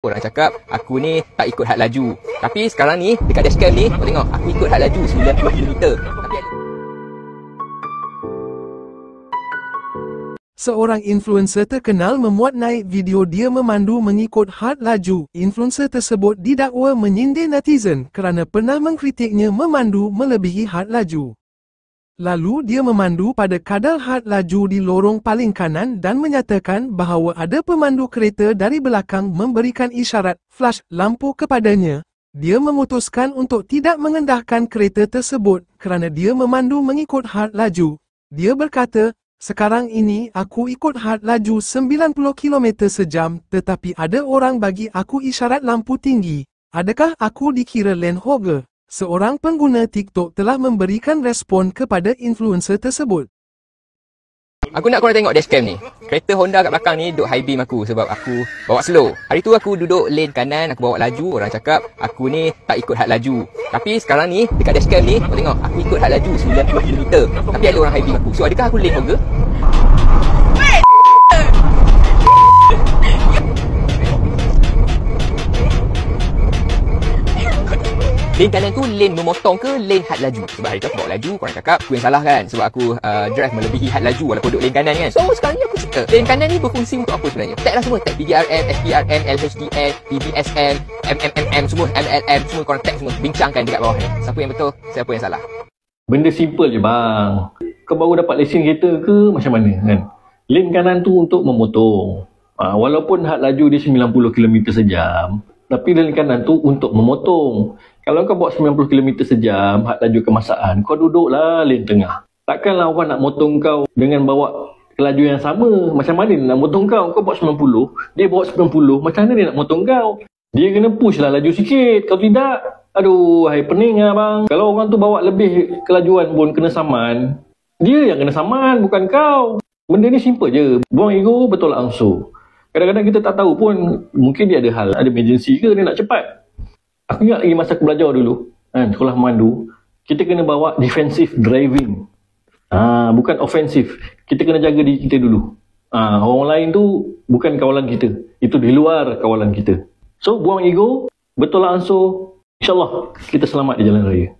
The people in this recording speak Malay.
Orang cakap aku ni tak ikut had laju. Tapi sekarang ni dekat dashcam ni, kau tengok aku ikut had laju 90km. Tapi Seorang influencer terkenal memuat naik video dia memandu mengikut had laju. Influencer tersebut didakwa menyindir netizen kerana pernah mengkritiknya memandu melebihi had laju. Lalu dia memandu pada kadar had laju di lorong paling kanan dan menyatakan bahawa ada pemandu kereta dari belakang memberikan isyarat flash lampu kepadanya. Dia memutuskan untuk tidak mengendahkan kereta tersebut kerana dia memandu mengikut had laju. Dia berkata, "Sekarang ini aku ikut had laju 90km sejam tetapi ada orang bagi aku isyarat lampu tinggi. Adakah aku dikira land hogger?" Seorang pengguna TikTok telah memberikan respon kepada influencer tersebut. aku nak korang tengok dashcam ni. Kereta Honda kat belakang ni duk high beam aku sebab aku bawa slow. Hari tu aku duduk lane kanan, aku bawa laju. Orang cakap aku ni tak ikut had laju. Tapi sekarang ni dekat dashcam ni, kau tengok aku ikut had laju 90km. Tapi ada orang high beam aku. So adakah aku lane hogger? Lane kanan tu lane memotong ke lane had laju? Sebab hari tu aku bawa laju, korang cakap aku yang salah kan? Sebab aku drive melebihi had laju walaupun duduk lane kanan kan? So sekarang ni aku cakap lane kanan ni berfungsi untuk apa sebenarnya? Tag lah semua, tag PDRM, SPRM, LHDN, PBSM, MMMM, semua MLM, semua korang tag semua, bincangkan dekat bawah ni. Siapa yang betul, siapa yang salah? Benda simple je bang. Kau baru dapat lesen kereta ke macam mana kan? Lane kanan tu untuk memotong. Walaupun had laju dia 90km sejam, tapi lane kanan tu untuk memotong. Kalau kau bawa 90km sejam, had laju kemasaan, kau duduklah lane tengah. Takkanlah orang nak motong kau dengan bawa kelaju yang sama. Macam mana dia nak motong kau? Kau bawa 90, dia bawa 90, macam mana dia nak motong kau? Dia kena push lah laju sikit. Kalau tidak, aduh, hai pening lah bang. Kalau orang tu bawa lebih kelajuan pun kena saman, dia yang kena saman, bukan kau. Benda ni simple je. Buang ego, betul langsung. Kadang-kadang kita tak tahu pun, mungkin dia ada hal, ada emergency ke, dia nak cepat. Aku ingat lagi masa aku belajar dulu, sekolah memandu, kita kena bawa defensive driving. Bukan offensive. Kita kena jaga diri kita dulu. Orang lain tu bukan kawalan kita. Itu di luar kawalan kita. So, buang ego, betul langsung. InsyaAllah kita selamat di jalan raya.